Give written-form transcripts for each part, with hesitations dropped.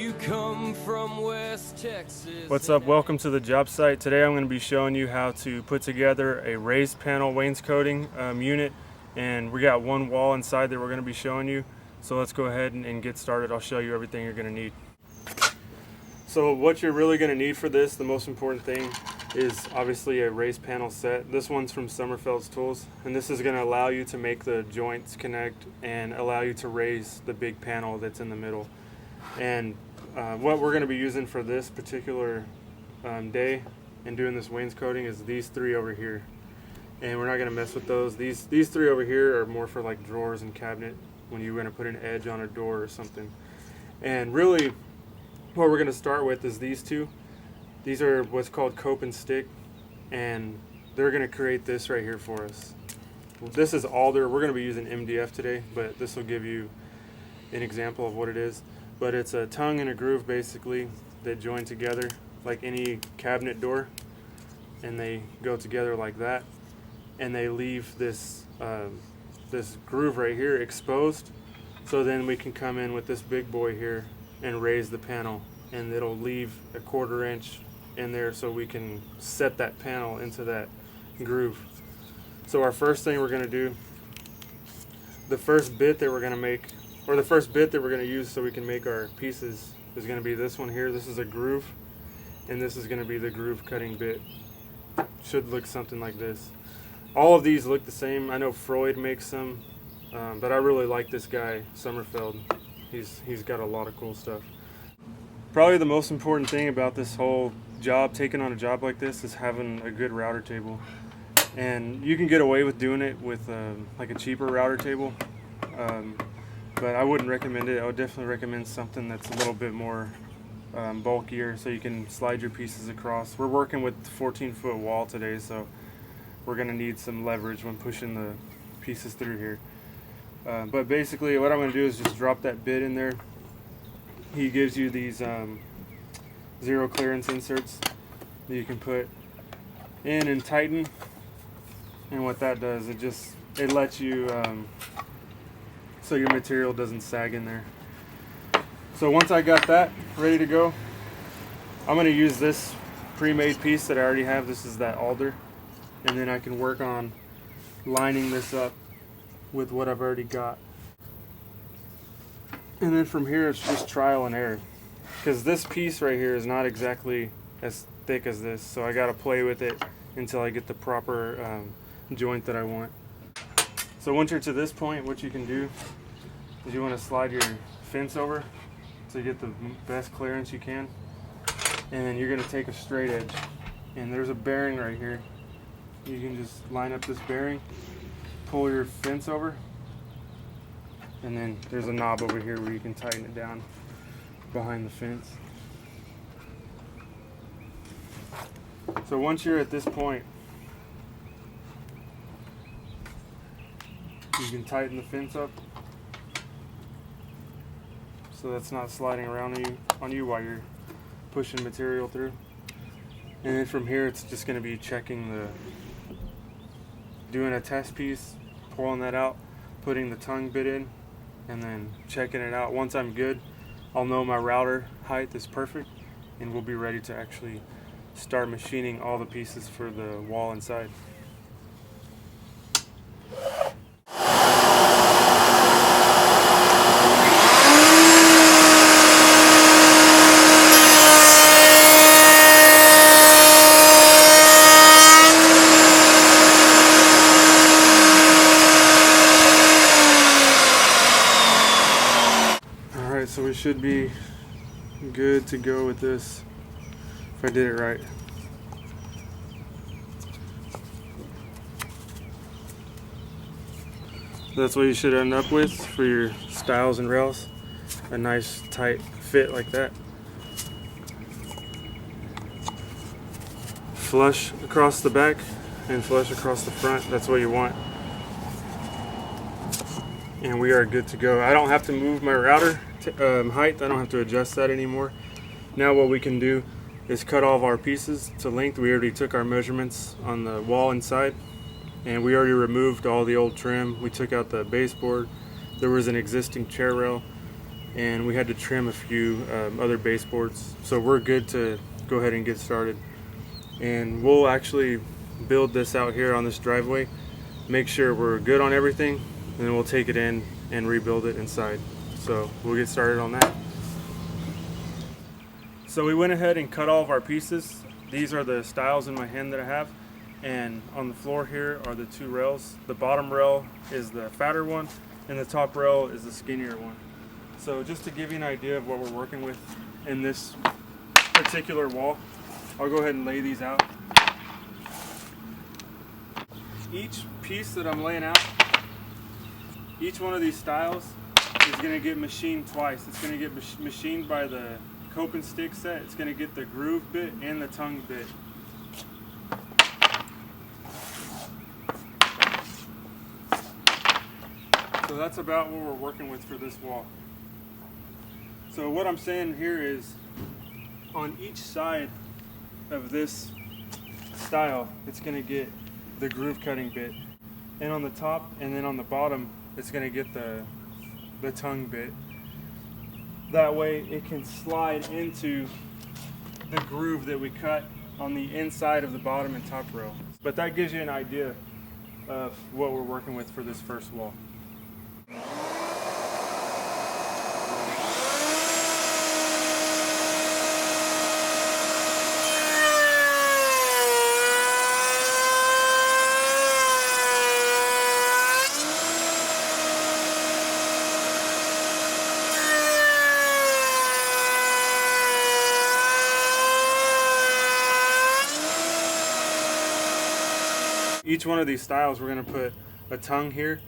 You come from West Texas. What's up? Welcome to the job site. Today I'm going to be showing you how to put together a raised panel wainscoting unit, and we got one wall inside that we're going to be showing you. So let's go ahead and get started. I'll show you everything you're going to need. So what you're really going to need for this, the most important thing, is obviously a raised panel set. This one's from Sommerfeld's Tools, and this is going to allow you to make the joints connect and allow you to raise the big panel that's in the middle. And what we're going to be using for this particular day and doing this wainscoting is these three over here, and we're not going to mess with those. These three over here are more for like drawers and cabinet when you're going to put an edge on a door or something. And really what we're going to start with is these two. These are what's called cope and stick, and they're going to create this right here for us. This is alder. We're going to be using MDF today, but this will give you an example of what it is. But it's a tongue and a groove basically that join together like any cabinet door, and they go together like that, and they leave this this groove right here exposed, so then we can come in with this big boy here and raise the panel, and it'll leave a 1/4 inch in there so we can set that panel into that groove. So our first thing we're going to do, the first bit that we're going to make, or the first bit that we're going to use so we can make our pieces, is going to be this one here. This is a groove, and this is going to be the groove cutting bit. Should look something like this. All of these look the same. I know Freud makes some, but I really like this guy, Sommerfeld. He's got a lot of cool stuff. Probably the most important thing about this whole job, taking on a job like this, is having a good router table. And you can get away with doing it with like a cheaper router table. But I wouldn't recommend it. I would definitely recommend something that's a little bit more bulkier, so you can slide your pieces across. We're working with 14-foot wall today, so we're going to need some leverage when pushing the pieces through here. But basically what I'm going to do is just drop that bit in there. He gives you these zero clearance inserts that you can put in and tighten. And what that does, it lets you so your material doesn't sag in there. So once I got that ready to go, I'm going to use this pre-made piece that I already have. This is that alder, and then I can work on lining this up with what I've already got. And then from here it's just trial and error, because this piece right here is not exactly as thick as this, so I got to play with it until I get the proper joint that I want. So once you're to this point, what you can do is you want to slide your fence over so you get the best clearance you can, and then you're going to take a straight edge, and there's a bearing right here. You can just line up this bearing, pull your fence over, and then there's a knob over here where you can tighten it down behind the fence. So once you're at this point, you can tighten the fence up so that's not sliding around on you while you're pushing material through. And then from here it's just going to be checking doing a test piece, pulling that out, putting the tongue bit in, and then checking it out. Once I'm good, I'll know my router height is perfect, and we'll be ready to actually start machining all the pieces for the wall inside. So we should be good to go with this if I did it right. That's what you should end up with for your stiles and rails. A nice tight fit like that. Flush across the back and flush across the front. That's what you want. And we are good to go. I don't have to move my router height. I don't have to adjust that anymore. Now what we can do is cut all of our pieces to length. We already took our measurements on the wall inside, and we already removed all the old trim. We took out the baseboard. There was an existing chair rail and we had to trim a few other baseboards. So we're good to go ahead and get started. And we'll actually build this out here on this driveway, make sure we're good on everything, and then we'll take it in and rebuild it inside. So we'll get started on that. So we went ahead and cut all of our pieces. These are the styles in my hand that I have. And on the floor here are the two rails. The bottom rail is the fatter one, and the top rail is the skinnier one. So just to give you an idea of what we're working with in this particular wall, I'll go ahead and lay these out. Each piece that I'm laying out, each one of these styles is going to get machined twice. It's going to get machined by the cope and stick set. It's going to get the groove bit and the tongue bit. So that's about what we're working with for this wall. So what I'm saying here is, on each side of this style, it's going to get the groove cutting bit, and on the top and then on the bottom, it's going to get the tongue bit. That way it can slide into the groove that we cut on the inside of the bottom and top rail. But that gives you an idea of what we're working with for this first wall. Each one of these styles, we're going to put a tongue here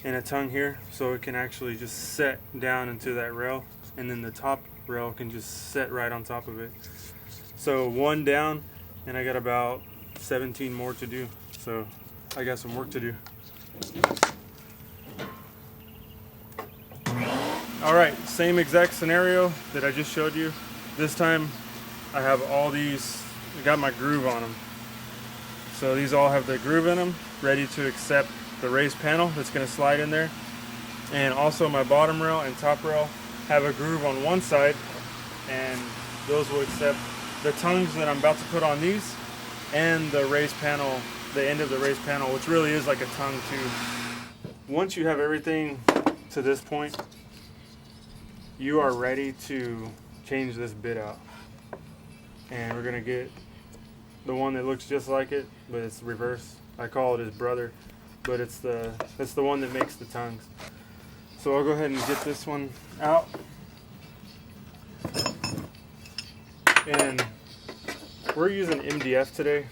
and a tongue here, so it can actually just set down into that rail, and then the top rail can just set right on top of it. So one down, and I got about 17 more to do, so I got some work to do. Alright, same exact scenario that I just showed you. This time I have all these, I got my groove on them. So these all have the groove in them, ready to accept the raised panel that's going to slide in there. And also my bottom rail and top rail have a groove on one side, and those will accept the tongues that I'm about to put on these, and the raised panel, the end of the raised panel, which really is like a tongue too. Once you have everything to this point, you are ready to change this bit out. And we're going to get the one that looks just like it, but it's reverse. I call it his brother, but it's the one that makes the tongues. So I'll go ahead and get this one out. And we're using MDF today,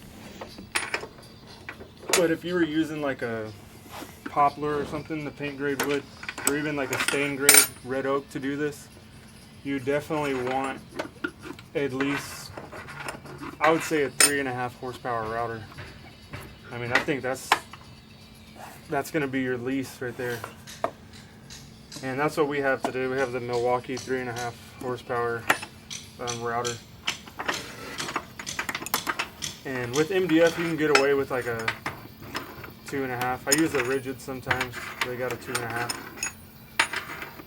but if you were using like a poplar or something, the paint grade wood, or even like a stain grade red oak to do this, you definitely want at least, I would say, a 3.5 horsepower router. I mean, I think that's going to be your least right there. And that's what we have today. We have the Milwaukee 3.5 horsepower router. And with MDF, you can get away with like a 2.5. I use a rigid sometimes. They got a 2.5.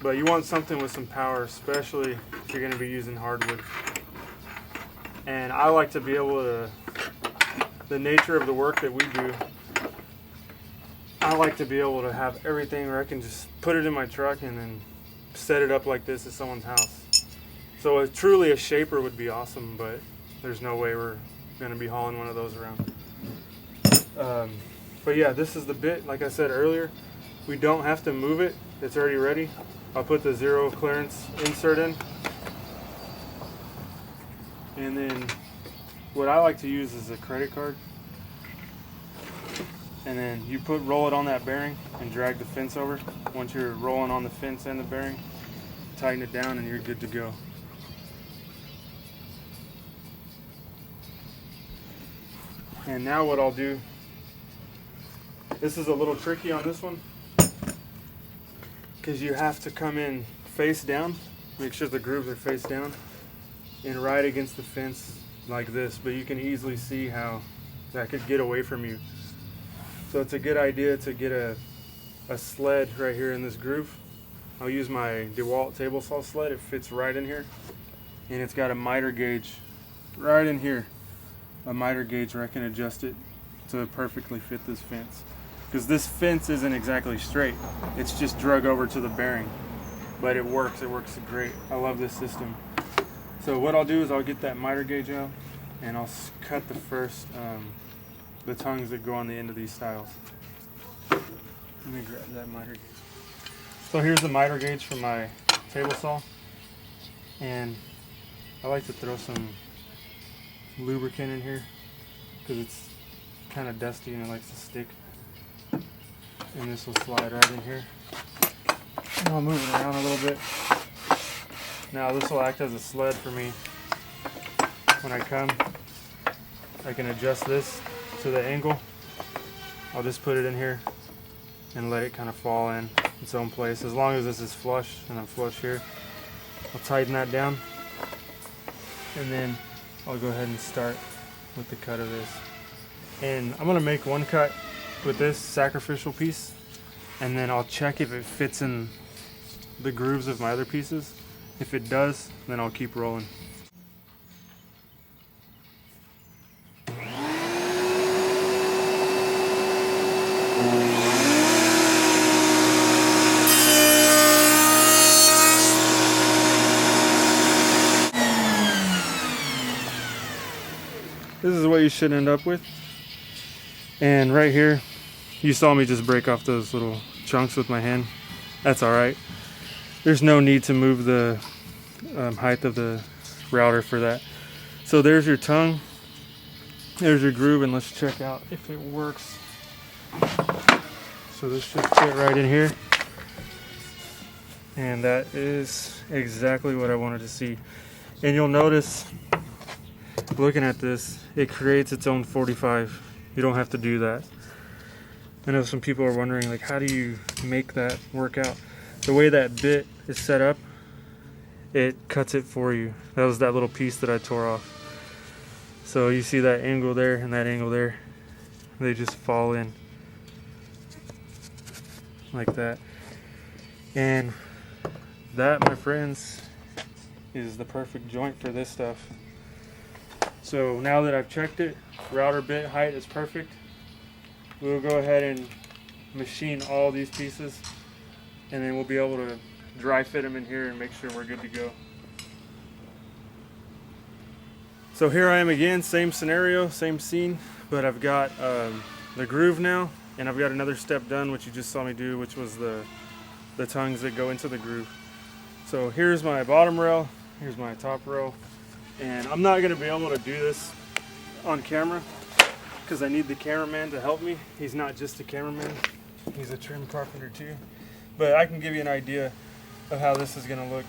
But you want something with some power, especially if you're going to be using hardwood. And I like to be able to, the nature of the work that we do, I like to be able to have everything where I can just put it in my truck and then set it up like this at someone's house. So truly a shaper would be awesome, but there's no way we're going to be hauling one of those around. But yeah, this is the bit. Like I said earlier, we don't have to move it. It's already ready. I'll put the zero clearance insert in. And then what I like to use is a credit card. And then you roll it on that bearing and drag the fence over. Once you're rolling on the fence and the bearing, tighten it down and you're good to go. And now what I'll do, this is a little tricky on this one, because you have to come in face down, make sure the grooves are face down, and right against the fence like this, but you can easily see how that could get away from you. So it's a good idea to get a sled right here in this groove I'll use my DeWalt table saw sled. It fits right in here, and it's got a miter gauge right in here, a miter gauge where I can adjust it to perfectly fit this fence, because this fence isn't exactly straight. It's just drug over to the bearing, but it works great. I love this system. So what I'll do is I'll get that miter gauge out, and I'll cut the first the tongues that go on the end of these stiles. Let me grab that miter gauge. So here's the miter gauge for my table saw, and I like to throw some lubricant in here because it's kind of dusty and it likes to stick. And this will slide right in here. And I'll move it around a little bit. Now this will act as a sled for me. When I come, I can adjust this to the angle. I'll just put it in here and let it kind of fall in its own place. As long as this is flush and I'm flush here, I'll tighten that down, and then I'll go ahead and start with the cut of this. And I'm gonna make one cut with this sacrificial piece, and then I'll check if it fits in the grooves of my other pieces. If it does, then I'll keep rolling. This is what you should end up with. And right here, you saw me just break off those little chunks with my hand. That's alright. There's no need to move the height of the router for that. So there's your tongue. There's your groove, and let's check out if it works. So this should fit right in here. And that is exactly what I wanted to see. And you'll notice, looking at this, it creates its own 45. You don't have to do that. I know some people are wondering, like, how do you make that work out? The way that bit is set up, it cuts it for you. That was that little piece that I tore off. So you see that angle there and that angle there, they just fall in like that. And that, my friends, is the perfect joint for this stuff. So now that I've checked it, router bit height is perfect. We'll go ahead and machine all these pieces, and then we'll be able to dry fit them in here and make sure we're good to go. So here I am again, same scenario, same scene, but I've got the groove now, and I've got another step done, which you just saw me do, which was the tongues that go into the groove. So here's my bottom rail, here's my top rail, and I'm not going to be able to do this on camera because I need the cameraman to help me. He's not just a cameraman, he's a trim carpenter too. But I can give you an idea of how this is going to look.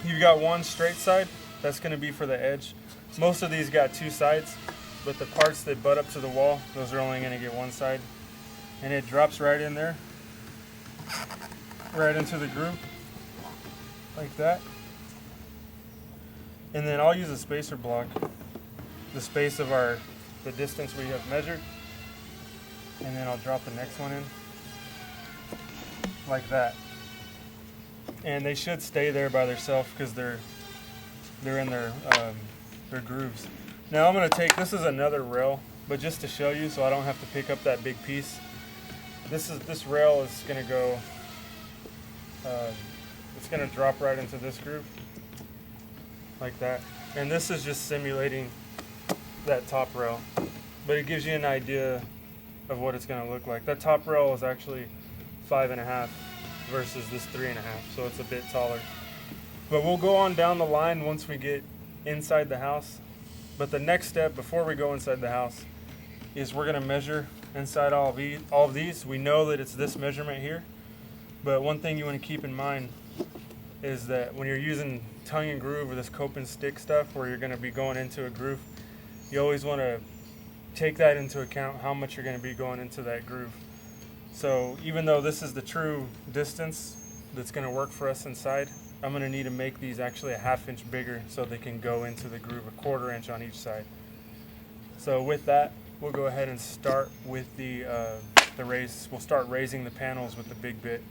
You've got one straight side, that's going to be for the edge. Most of these got two sides, but the parts that butt up to the wall, those are only going to get one side. And it drops right in there, right into the groove, like that. And then I'll use a spacer block, the space of the distance we have measured, and then I'll drop the next one in like that. And they should stay there by themselves because they're in their grooves. Now I'm going to take, this is another rail, but just to show you so I don't have to pick up that big piece. This rail is going to go, it's going to drop right into this groove like that. And this is just simulating that top rail, but it gives you an idea of what it's going to look like. That top rail is actually 5.5 versus this 3.5, so it's a bit taller. But we'll go on down the line once we get inside the house. But the next step before we go inside the house is we're going to measure inside all of these. We know that it's this measurement here, but one thing you want to keep in mind is that when you're using tongue and groove or this cope and stick stuff where you're going to be going into a groove, you always want to take that into account, how much you're going to be going into that groove. So even though this is the true distance that's going to work for us inside, I'm going to need to make these actually a 1/2 inch bigger so they can go into the groove, a 1/4 inch on each side. So with that, we'll go ahead and start with the raise. We'll start raising the panels with the big bit.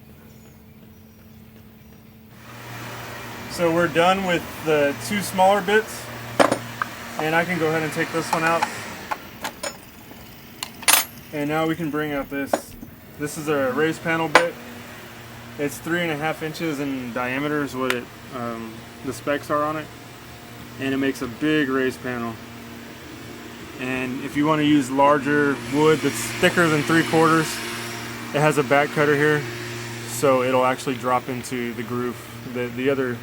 So we're done with the 2 smaller bits, and I can go ahead and take this one out. And now we can bring out this. This is a raised panel bit. It's 3.5 inches in diameter is what the specs are on it, and it makes a big raised panel. And if you want to use larger wood that's thicker than 3/4, it has a back cutter here, so it'll actually drop into the groove that the other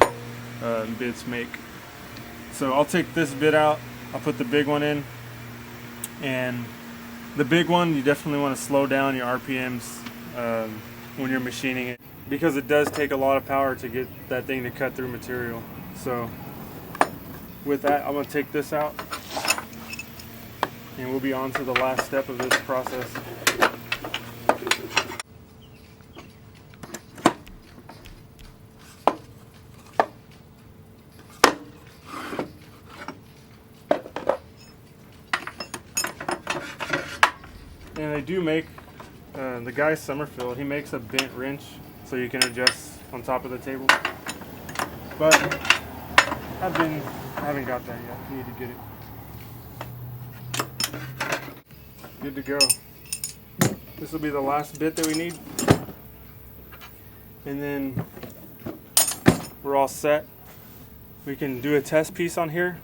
bits make. So I'll take this bit out, I'll put the big one in, and the big one you definitely want to slow down your RPMs when you're machining it, because it does take a lot of power to get that thing to cut through material. So with that, I'm going to take this out, and we'll be on to the last step of this process. And they do make, the guy Summerfield, he makes a bent wrench so you can adjust on top of the table. But I haven't got that yet. Need to get it. Good to go. This will be the last bit that we need. And then we're all set. We can do a test piece on here.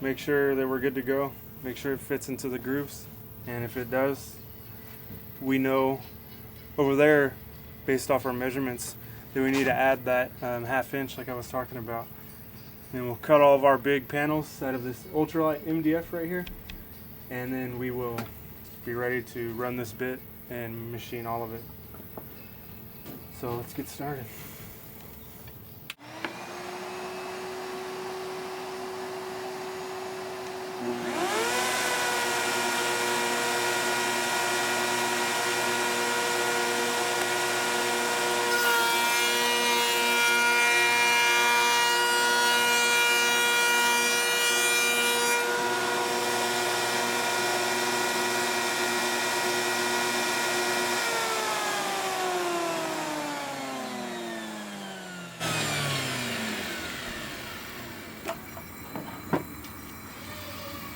Make sure that we're good to go. Make sure it fits into the grooves. And if it does, we know over there, based off our measurements, that we need to add that 1/2 inch like I was talking about. And we'll cut all of our big panels out of this ultralight MDF right here, and then we will be ready to run this bit and machine all of it. So let's get started.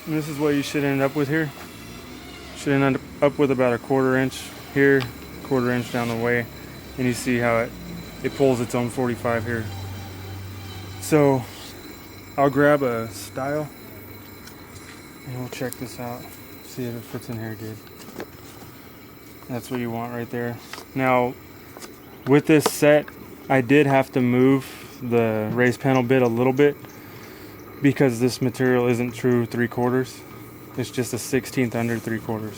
And this is what you should end up with here. Should end up with about 1/4 inch here, 1/4 inch down the way, and you see how it pulls its own 45 here. So I'll grab a style and we'll check this out, see if it fits in here good. That's what you want right there. Now with this set, I did have to move the raised panel bit a little bit, because this material isn't true 3/4. It's just a 1/16 under 3/4.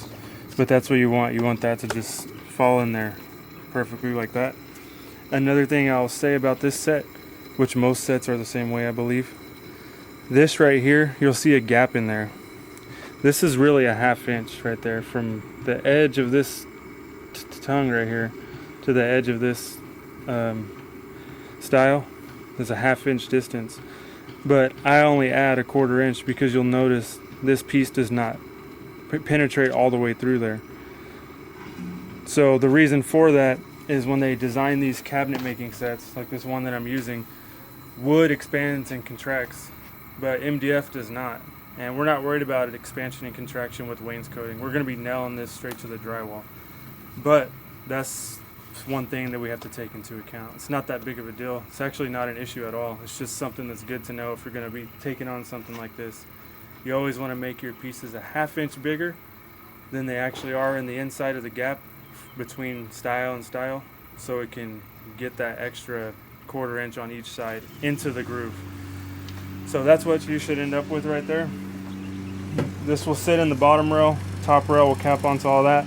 But that's what you want. You want that to just fall in there perfectly like that. Another thing I'll say about this set, which most sets are the same way I believe, this right here, you'll see a gap in there. This is really a 1/2 inch right there from the edge of this tongue right here to the edge of this style. There's a 1/2 inch distance. But I only add 1/4 inch because you'll notice this piece does not penetrate all the way through there. So the reason for that is when they design these cabinet making sets, like this one that I'm using, wood expands and contracts, but MDF does not. And we're not worried about it expansion and contraction with wainscoting. We're going to be nailing this straight to the drywall. But that's one thing that we have to take into account. It's not that big of a deal. It's actually not an issue at all. It's just something that's good to know if you're going to be taking on something like this. You always want to make your pieces a 1/2 inch bigger than they actually are in the inside of the gap between style and style, so it can get that extra 1/4 inch on each side into the groove. So that's what you should end up with right there. This will sit in the bottom rail. Top rail will cap onto all that.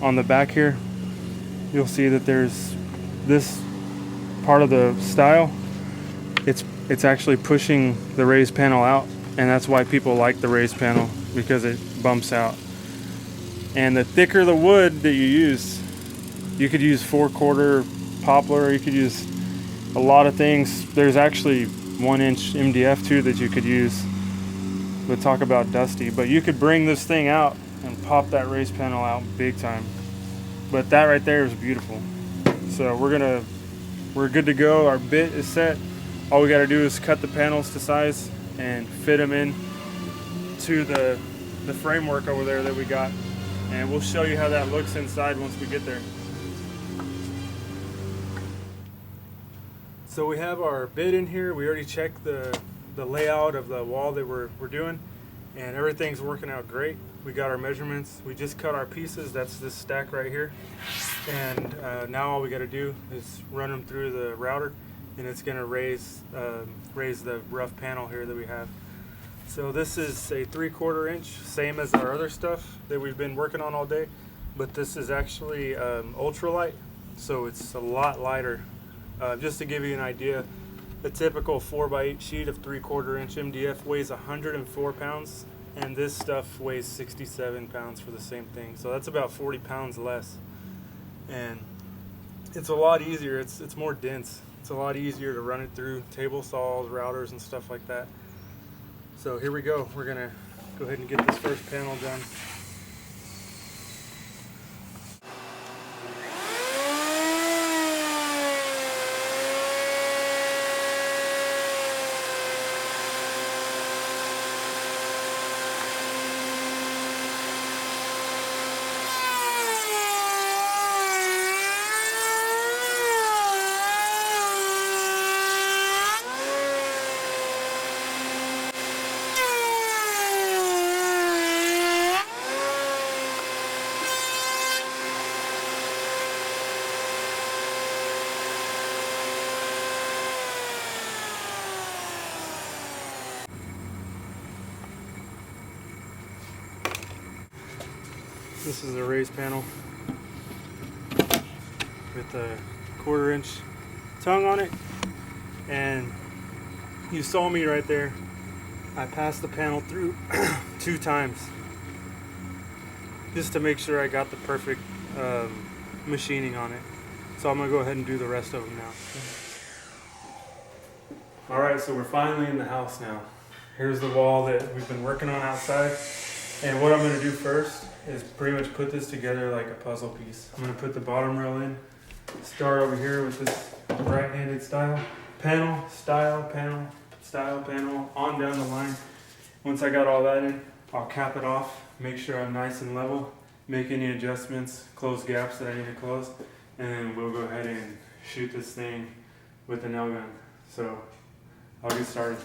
On the back here, you'll see that there's this part of the style. It's actually pushing the raised panel out, and that's why people like the raised panel, because it bumps out. And the thicker the wood that you use, you could use 4/4 poplar, you could use a lot of things. There's actually 1 inch MDF too that you could use. We'll talk about dusty, but you could bring this thing out and pop that raised panel out big time. But that right there is beautiful. So we're good to go. Our bit is set. All we got to do is cut the panels to size and fit them in to the framework over there that we got, and we'll show you how that looks inside once we get there. So we have our bit in here. We already checked the layout of the wall that we're doing, and everything's working out great. We got our measurements. We just cut our pieces. That's this stack right here, and now all we got to do is run them through the router, and it's going to raise the rough panel here that we have. So this is a 3/4 inch, same as our other stuff that we've been working on all day, but this is actually ultralight, so it's a lot lighter. Just to give you an idea, a typical 4x8 sheet of 3/4 inch MDF weighs 104 pounds, and this stuff weighs 67 pounds for the same thing. So that's about 40 pounds less, and it's a lot easier. It's more dense. It's a lot easier to run it through table saws, routers, and stuff like that. So here we go. We're gonna go ahead and get this first panel done. This is a raised panel with a 1/4 inch tongue on it, and you saw me right there. I passed the panel through 2 times just to make sure I got the perfect machining on it. So I'm gonna go ahead and do the rest of them now. All right, so we're finally in the house now. Here's the wall that we've been working on outside, and what I'm gonna do first is pretty much put this together like a puzzle piece. I'm gonna put the bottom rail in, start over here with this right-handed style panel, on down the line. Once I got all that in, I'll cap it off, make sure I'm nice and level, make any adjustments, close gaps that I need to close, and then we'll go ahead and shoot this thing with the nail gun. So I'll get started.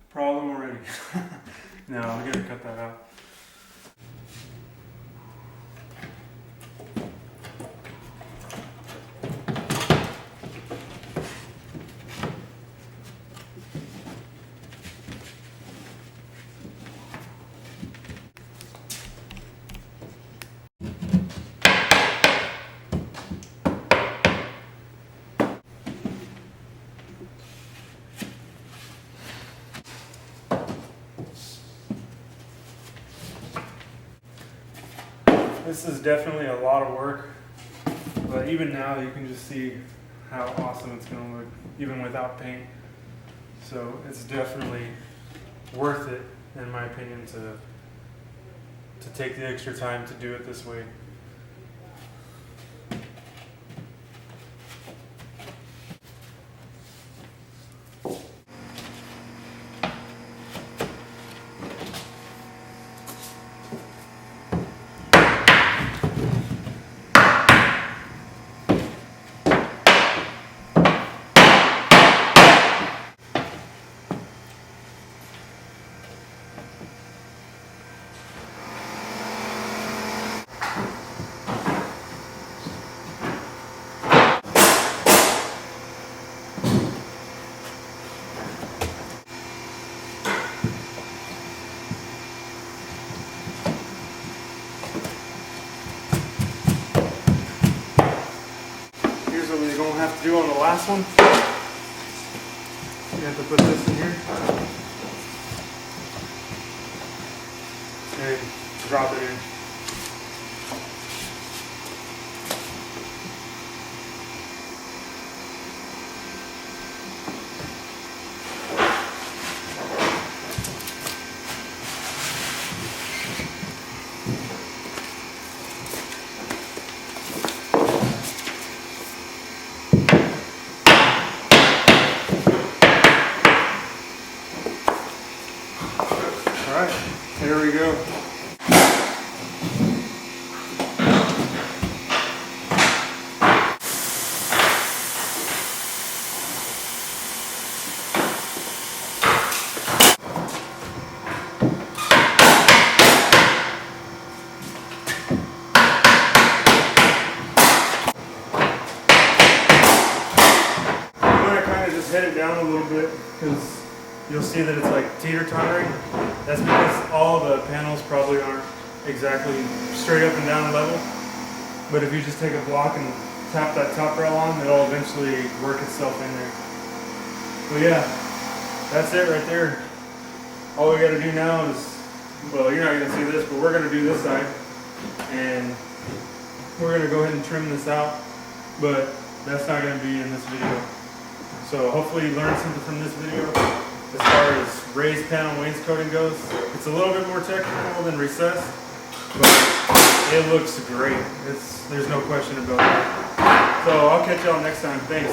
Problem already. No, I'm gonna cut that out. This is definitely a lot of work, but even now you can just see how awesome it's going to look, even without paint. So it's definitely worth it, in my opinion, to take the extra time to do it this way. have to do on the last one. You have to put this in here and drop it in. Alright, here we go. I'm going to kind of just head it down a little bit because you'll see that it's like teeter-tottering. That's because all the panels probably aren't exactly straight up and down level. But if you just take a block and tap that top rail on, it'll eventually work itself in there. But yeah, that's it right there. All we got to do now is, well, you're not going to see this, but we're going to do this side. And we're going to go ahead and trim this out. But that's not going to be in this video. So hopefully you learned something from this video. As far as raised panel wainscoting goes, it's a little bit more technical than recessed, but it looks great. There's no question about it. So I'll catch y'all next time. Thanks.